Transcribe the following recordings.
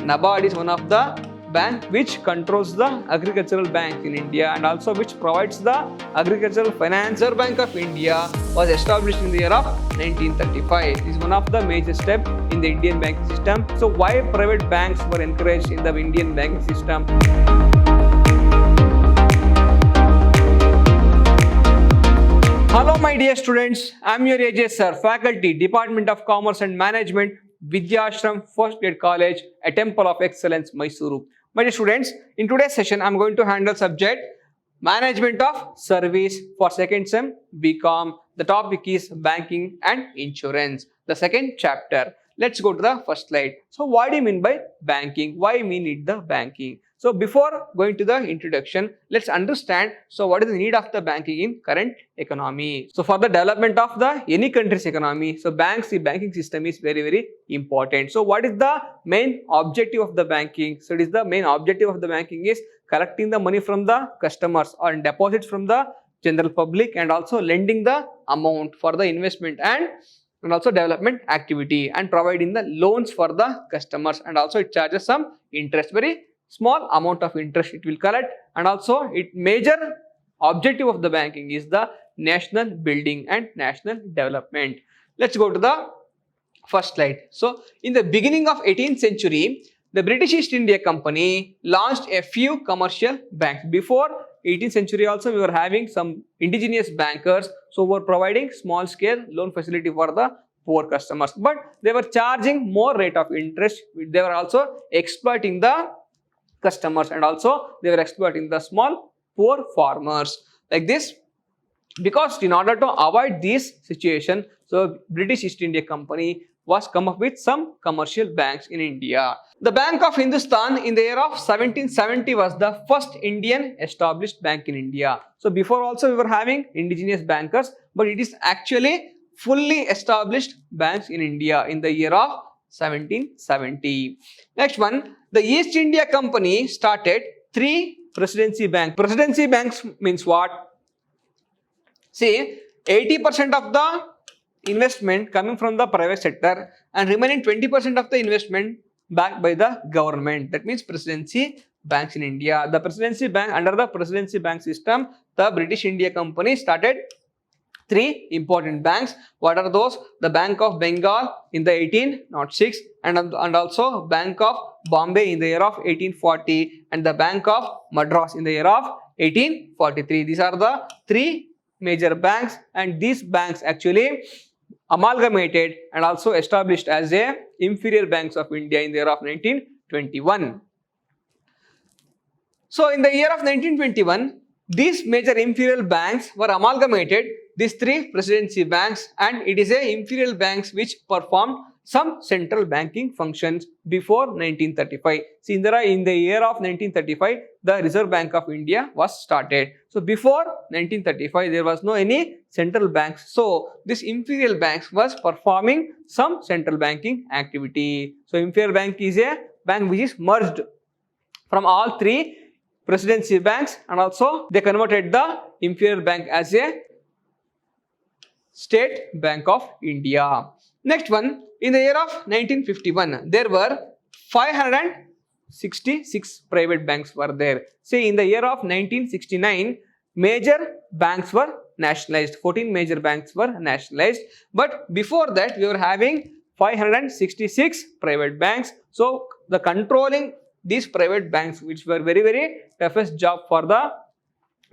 NABARD is one of the bank which controls the agricultural bank in India and also which provides the agricultural finance. Reserve Bank of India was established in the year of 1935. This is one of the major steps in the Indian banking system. So why private banks were encouraged in the Indian banking system? Hello my dear students, I am your AJ sir, faculty, Department of Commerce and Management, Vidyashram First Grade College, a Temple of Excellence, Mysuru. My dear students, in today's session, I am going to handle subject Management of Service for second sem BCom. The topic is Banking and Insurance, the second chapter. Let's go to the first slide. So what do you mean by banking? Why we need the banking? So before going to the introduction, let's understand what is the need of the banking in current economy. So for the development of the any country's economy, so the banking system is very important. So what is the main objective of the banking? So it is the main objective of the banking is collecting the money from the customers or deposits from the general public and also lending the amount for the investment and also development activity and providing the loans for the customers, and also it charges some interest, very small amount of interest it will collect, and also its major objective of the banking is the national building and national development. Let's go to the first slide. So in the beginning of 18th century, the British East India Company launched a few commercial banks. Before 18th century also we were having some indigenous bankers, so were providing small scale loan facility for the poor customers, but they were charging more rate of interest. They were also exploiting the customers and also they were exploiting the small poor farmers like this. Because in order to avoid this situation, so British East India Company was come up with some commercial banks in India. The Bank of Hindustan in the year of 1770 was the first Indian established bank in India. So before also we were having indigenous bankers, but it is actually fully established banks in India in the year of 1770. Next one, the East India Company started 3 presidency banks. Presidency banks means what? See, 80% of the investment coming from the private sector and remaining 20% of the investment backed by the government. That means presidency banks in India. The presidency bank, under the presidency bank system, the British India Company started 3 important banks. What are those? The Bank of Bengal in the 1806 and also Bank of Bombay in the year of 1840 and the Bank of Madras in the year of 1843. These are the 3 major banks, and these banks actually amalgamated and also established as a inferior banks of India in the year of 1921. So in the year of 1921, these major imperial banks were amalgamated, these 3 presidency banks, and it is a imperial banks which performed some central banking functions before 1935. See, in the year of 1935, the Reserve Bank of India was started. So before 1935, there was no any central banks. So this imperial banks was performing some central banking activity. So imperial bank is a bank which is merged from all 3 presidency banks, and also they converted the imperial bank as a State Bank of India. Next one, in the year of 1951, there were 566 private banks were there. See, in the year of 1969, major banks were nationalized. 14 major banks were nationalized. But before that, we were having 566 private banks. So the controlling these private banks, which were very toughest job for the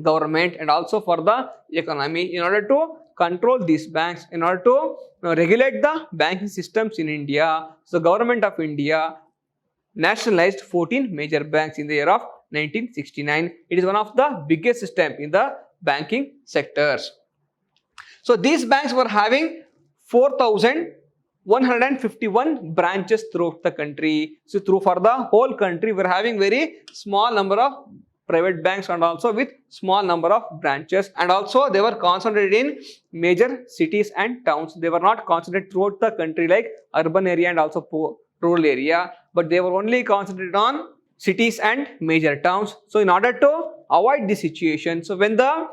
government and also for the economy, in order to control these banks, in order to regulate the banking systems in India. So government of India nationalized 14 major banks in the year of 1969. It is one of the biggest step in the banking sectors. So these banks were having 4,151 branches throughout the country. So for the whole country, we are having very small number of private banks and also with small number of branches, and also they were concentrated in major cities and towns. They were not concentrated throughout the country like urban area and also rural area, but they were only concentrated on cities and major towns. So in order to avoid this situation, so when the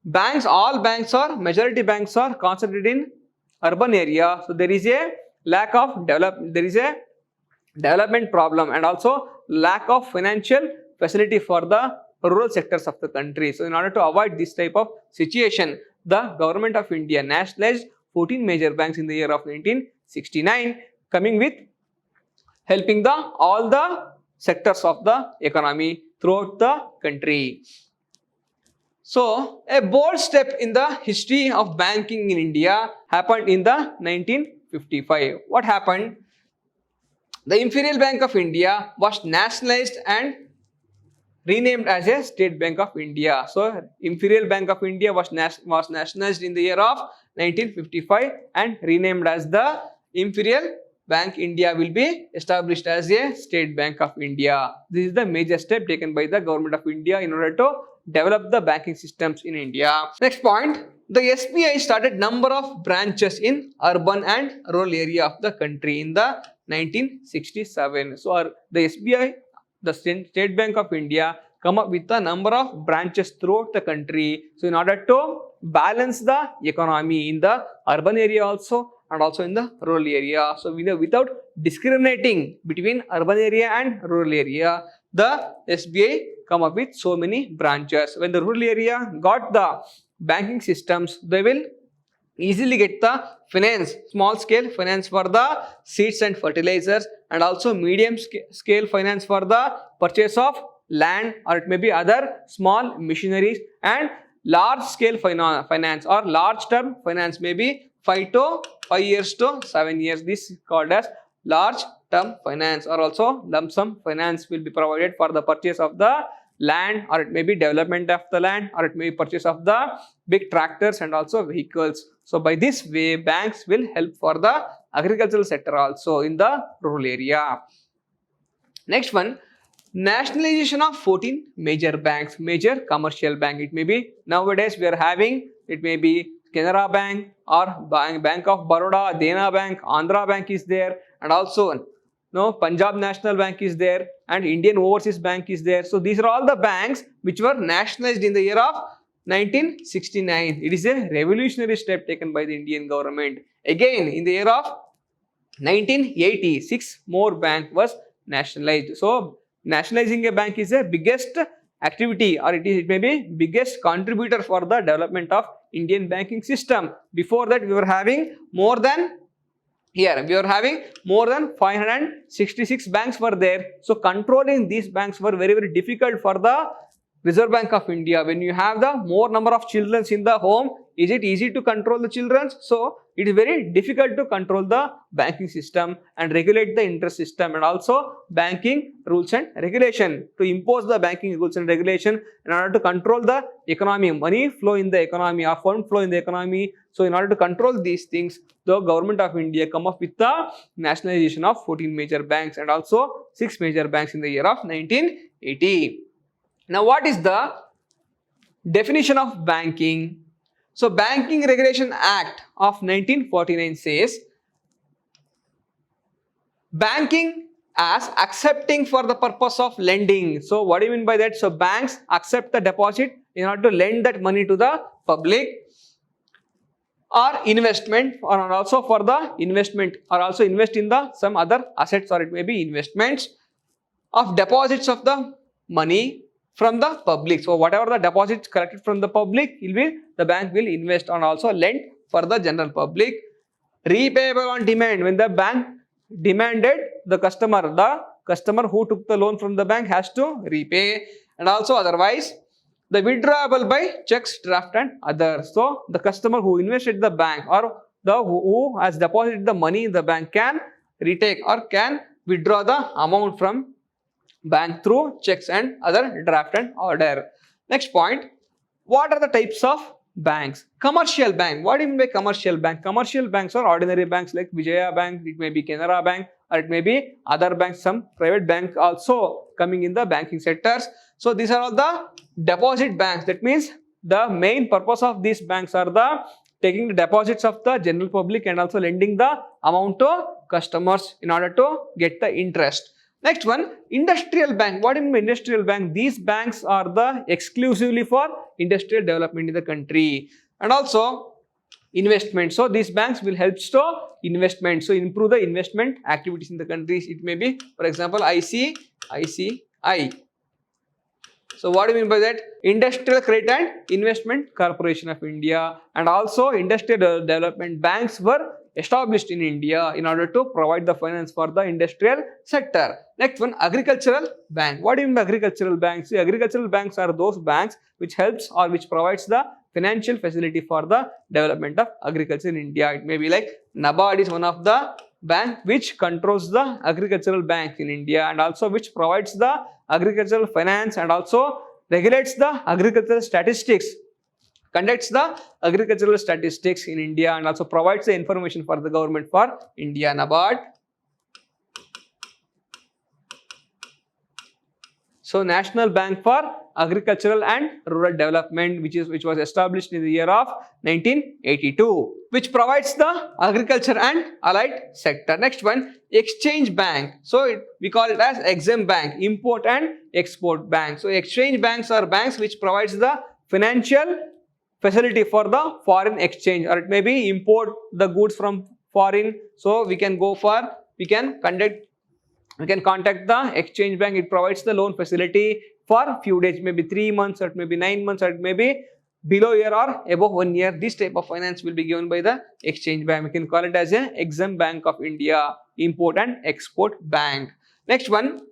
banks, all banks or majority banks are concentrated in urban area, so there is a lack of development problem, and also lack of financial facility for the rural sectors of the country. So in order to avoid this type of situation, the government of India nationalized 14 major banks in the year of 1969, coming with helping the all the sectors of the economy throughout the country. So a bold step in the history of banking in India happened in the 1955. What happened? The Imperial Bank of India was nationalized and renamed as a State Bank of India. So Imperial Bank of India was nationalized in the year of 1955 and renamed as the Imperial Bank India will be established as a State Bank of India. This is the major step taken by the government of India in order to develop the banking systems in India. Next point, the SBI started number of branches in urban and rural area of the country in the 1967. So the SBI, the State Bank of India, come up with a number of branches throughout the country. So in order to balance the economy in the urban area also and also in the rural area. So without discriminating between urban area and rural area, the SBI come up with so many branches. When the rural area got the banking systems, they will easily get the finance, small scale finance for the seeds and fertilizers, and also medium scale finance for the purchase of land, or it may be other small machineries, and large scale finance or large term finance, maybe 5 years to 7 years. This is called as large term finance, or also lump sum finance will be provided for the purchase of the land, or it may be development of the land, or it may be purchase of the big tractors and also vehicles. So by this way, banks will help for the agricultural sector also in the rural area. Next one, nationalization of 14 major banks, major commercial bank. It may be nowadays we are having, it may be Canara Bank or Bank of Baroda, Dena Bank, Andhra Bank is there, and also Punjab National Bank is there, and Indian Overseas Bank is there. So these are all the banks which were nationalized in the year of 1969. It is a revolutionary step taken by the Indian government. Again, in the year of 1980, 6 more bank was nationalized. So nationalizing a bank is the biggest activity, or it may be biggest contributor for the development of Indian banking system. Before that, we were having more than 566 banks were there. So controlling these banks were very, very difficult for the Reserve Bank of India. When you have the more number of children in the home, is it easy to control the children? So it is very difficult to control the banking system and regulate the interest system, and also banking rules and regulation, to impose the banking rules and regulation in order to control the economy, money flow in the economy or fund flow in the economy. So in order to control these things, the government of India come up with the nationalization of 14 major banks and also 6 major banks in the year of 1980. Now, what is the definition of banking? So, Banking Regulation Act of 1949 says, banking as accepting for the purpose of lending. So, what do you mean by that? So, banks accept the deposit in order to lend that money to the public, or investment, or also for the investment, or also invest in the some other assets, or it may be investments of deposits of the money from the public. So whatever the deposits collected from the public, the bank will invest and also lend for the general public. Repayable on demand, when the bank demanded the customer who took the loan from the bank has to repay, and also otherwise the withdrawable by checks, draft and others. So the customer who invested the bank, or who has deposited the money in the bank, can retake or can withdraw the amount from bank through checks and other draft and order. Next point, what are the types of banks? Commercial bank. What do you mean by commercial bank? Commercial banks are ordinary banks like Vijaya Bank, it may be Canara Bank, or it may be other banks, some private bank also coming in the banking sectors. So these are all the deposit banks. That means the main purpose of these banks are the taking the deposits of the general public and also lending the amount to customers in order to get the interest. Next one, industrial bank. What do you mean by industrial bank? These banks are the exclusively for industrial development in the country. And also investment. So these banks will help to investment. So improve the investment activities in the countries. It may be, for example, ICICI. So what do you mean by that? Industrial Credit and Investment Corporation of India, and also industrial development banks were established in India in order to provide the finance for the industrial sector. Next one, agricultural bank. What do you mean by agricultural banks? See, agricultural banks are those banks which helps or which provides the financial facility for the development of agriculture in India. It may be like NABARD is one of the bank which controls the agricultural bank in India, and also which provides the agricultural finance and also regulates the agricultural statistics, conducts the agricultural statistics in India, and also provides the information for the government for India. NABARD. So National Bank for Agricultural and Rural Development, which was established in the year of 1982, which provides the agriculture and allied sector. Next one, Exchange Bank. So we call it as Exim Bank, Import and Export Bank. So exchange banks are banks which provides the financial facility for the foreign exchange, or it may be import the goods from foreign. So we can contact the exchange bank. It provides the loan facility for a few days, maybe 3 months, or it may be 9 months, or it may be below a year or above 1 year. This type of finance will be given by the exchange bank. We can call it as a Exim Bank of India, Import and Export Bank. Next one,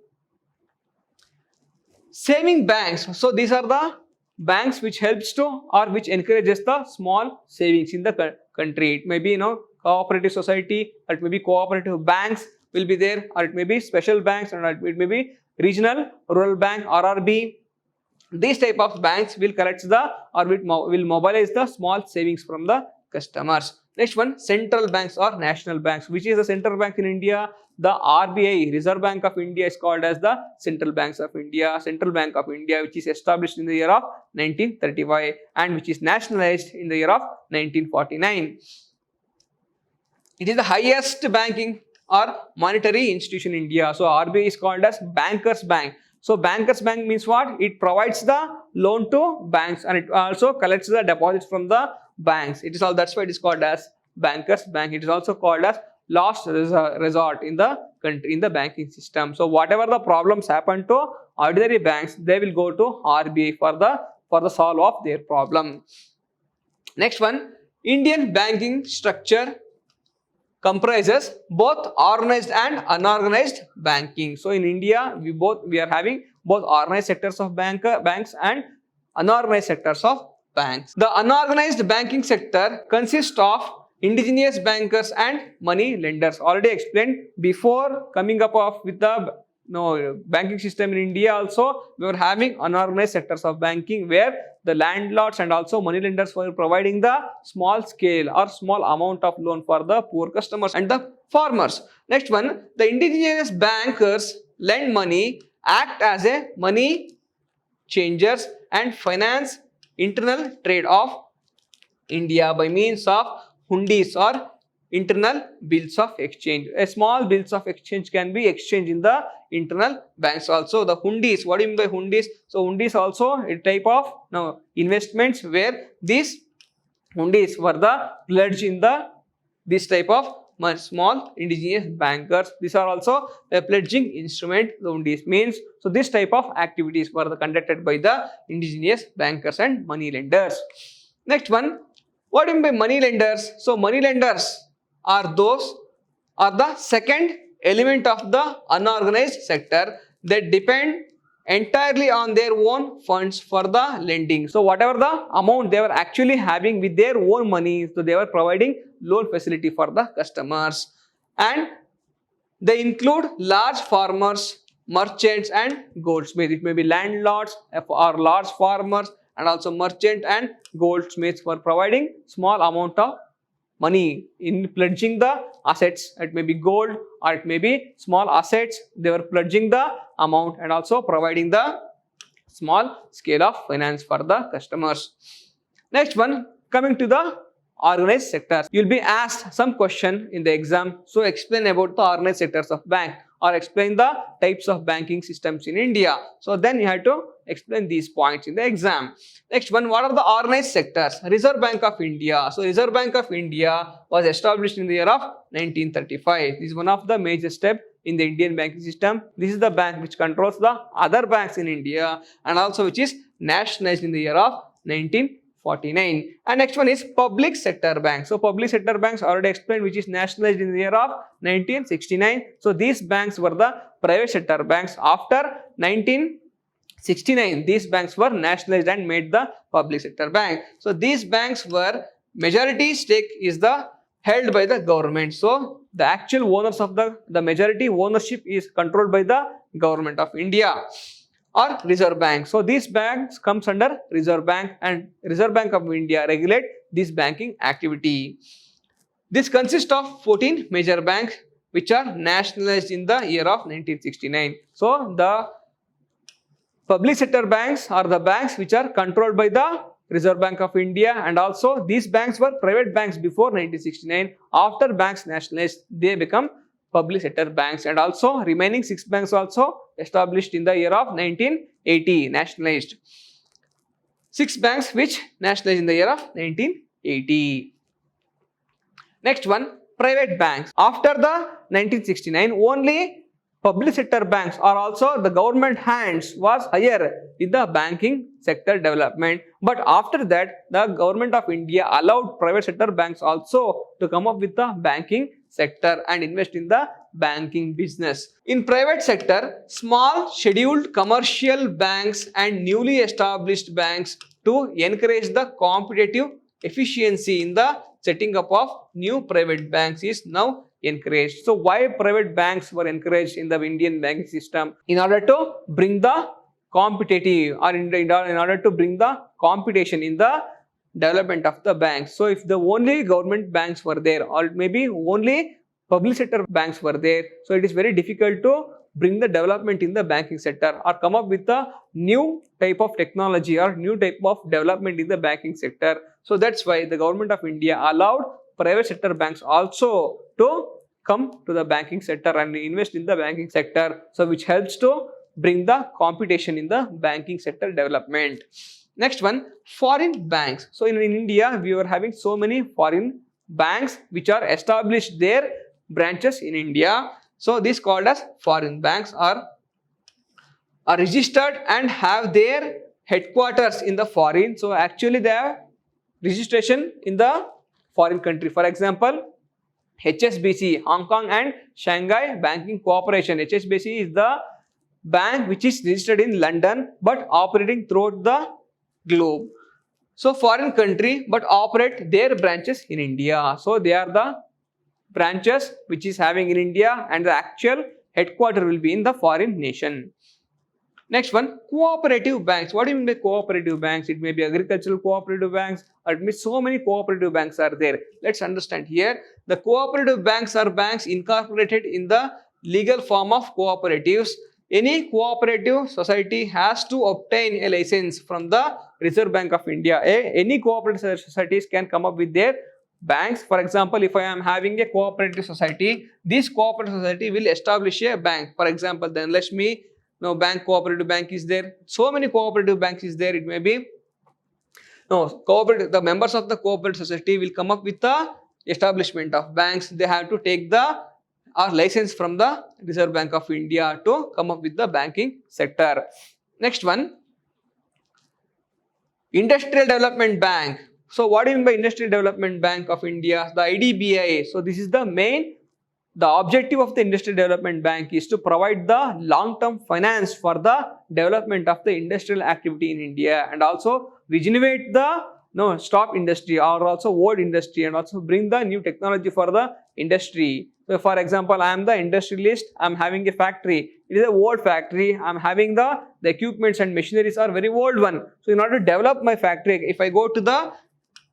saving banks. So these are the banks which helps to or which encourages the small savings in the country. It may be cooperative society, or it may be cooperative banks will be there, or it may be special banks, or it may be regional rural bank, RRB. These type of banks will collect the or will mobilize the small savings from the customers. Next one, central banks or national banks. Which is the central bank in India? The RBI, Reserve Bank of India, is called as the Central Banks of India. Central Bank of India, which is established in the year of 1935 and which is nationalized in the year of 1949. It is the highest banking or monetary institution in India. So RBI is called as Bankers Bank. So Bankers Bank means what? It provides the loan to banks and it also collects the deposits from the banks. It is all, that's why it is called as Bankers Bank. It is also called as last resort in the country, in the banking system. So whatever the problems happen to ordinary banks, they will go to RBI for the solve of their problem. Next one, Indian banking structure comprises both organized and unorganized banking. So in India, we are having both organized sectors of banks and unorganized sectors of banks. The unorganized banking sector consists of indigenous bankers and money lenders. Already explained before coming up with the banking system in India. Also we were having unorganized sectors of banking where the landlords and also money lenders were providing the small scale or small amount of loan for the poor customers and the farmers. Next one, the indigenous bankers lend money, act as a money changers and finance internal trade of India by means of hundis or internal bills of exchange. A small bills of exchange can be exchanged in the internal banks also. The hundis, what do you mean by hundis? So hundis also a type of investments where these hundis were the pledge in this type of small indigenous bankers. These are also a pledging instrument. The hundis means, so this type of activities were conducted by the indigenous bankers and money lenders. Next one, what do you mean by money lenders? So money lenders are the second element of the unorganized sector that depend entirely on their own funds for the lending. So whatever the amount they were actually having with their own money, so they were providing loan facility for the customers, and they include large farmers, merchants and goldsmiths. It may be landlords or large farmers and also merchant and goldsmiths for providing small amount of money in pledging the assets. It may be gold or it may be small assets. They were pledging the amount and also providing the small scale of finance for the customers. Next one, coming to the organized sectors. You'll be asked some question in the exam. So explain about the organized sectors of bank or explain the types of banking systems in India. So then you have to explain these points in the exam. Next one, what are the organized sectors? Reserve Bank of India. So Reserve Bank of India was established in the year of 1935. This is one of the major steps in the Indian banking system. This is the bank which controls the other banks in India and also which is nationalized in the year of 1949. And next one is public sector banks. So public sector banks already explained, which is nationalized in the year of 1969. So these banks were the private sector banks. After 1969, these banks were nationalized and made the public sector bank. So these banks were majority stake is the held by the government. So the actual owners of the majority ownership is controlled by the government of India or Reserve Bank. So these banks comes under Reserve Bank, and Reserve Bank of India regulate this banking activity. This consists of 14 major banks which are nationalized in the year of 1969. So the public sector banks are the banks which are controlled by the Reserve Bank of India, and also these banks were private banks before 1969. After banks nationalized, they become public sector banks, and also remaining 6 banks also established in the year of 1980, nationalized. 6 banks which nationalized in the year of 1980. Next one, private banks. After the 1969, only public sector banks or also the government hands was higher in the banking sector development. But after that, the government of India allowed private sector banks also to come up with the banking sector and invest in the banking business. In private sector, small scheduled commercial banks and newly established banks to encourage the competitive efficiency in the setting up of new private banks is now encouraged. So why private banks were encouraged in the Indian banking system? In order to bring the competitive or in order to bring the competition in the development of the banks. So if the only government banks were there or maybe only public sector banks were there, so it is very difficult to bring the development in the banking sector or come up with a new type of technology or new type of development in the banking sector. So that's why the government of India allowed private sector banks also to come to the banking sector and invest in the banking sector, so which helps to bring the competition in the banking sector development. Next one, foreign banks. So in India, we were having so many foreign banks which are established their branches in India. So these called as foreign banks are registered and have their headquarters in the foreign. So actually they have registration in the foreign country. For example, HSBC, Hong Kong and Shanghai Banking Corporation. HSBC is the bank which is registered in London but operating throughout the globe. So foreign country but operate their branches in India. So they are the branches which is having in India and the actual headquarter will be in the foreign nation. Next one, cooperative banks. What do you mean by cooperative banks? It may be agricultural cooperative banks, or it means so many cooperative banks are there. Let's understand here. The cooperative banks are banks incorporated in the legal form of cooperatives. Any cooperative society has to obtain a license from the Reserve Bank of India. Any cooperative societies can come up with their banks. For example, if I am having a cooperative society, this cooperative society will establish a bank. For example, then Dhanlaxmi Bank cooperative bank is there. So many cooperative banks is there. It may be the members of the cooperative society will come up with the establishment of banks. They have to take the license from the Reserve Bank of India to come up with the banking sector. Next one, Industrial Development Bank. So what do you mean by Industrial Development Bank of India? The IDBI. So this is the objective of the Industrial Development Bank is to provide the long-term finance for the development of the industrial activity in India and also regenerate the stop industry or also old industry and also bring the new technology for the industry. So for example, I am the industrialist, I am having a factory. It is an old factory, I am having the equipments and machineries are very old one. So in order to develop my factory, if I go to the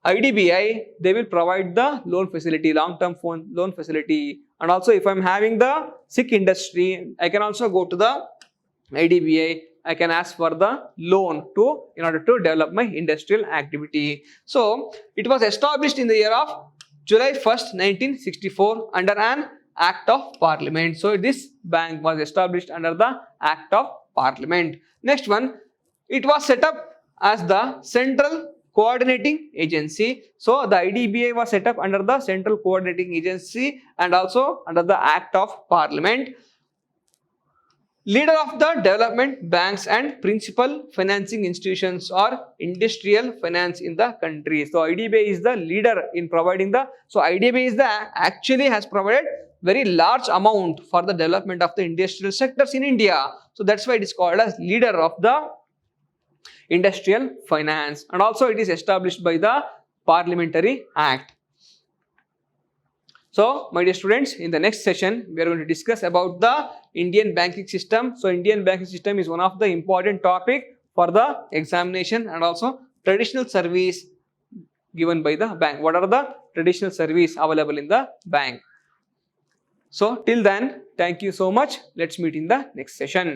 IDBI, they will provide the loan facility, long-term loan facility. And also if I am having the sick industry, I can also go to the IDBI I can ask for the loan in order to develop my industrial activity. So it was established in the year of July 1st, 1964 under an Act of Parliament. So this bank was established under the Act of Parliament. Next one, it was set up as the Central Coordinating Agency. So the IDBI was set up under the Central Coordinating Agency and also under the Act of Parliament. Leader of the development banks and principal financing institutions or industrial finance in the country. So IDBI is the leader in providing IDBI is the actually has provided very large amount for the development of the industrial sectors in India. So that's why it is called as leader of the industrial finance, and also it is established by the Parliamentary Act. So, my dear students, in the next session, we are going to discuss about the Indian banking system. So, Indian banking system is one of the important topic for the examination, and also traditional service given by the bank. What are the traditional service available in the bank? So, till then, thank you so much. Let's meet in the next session.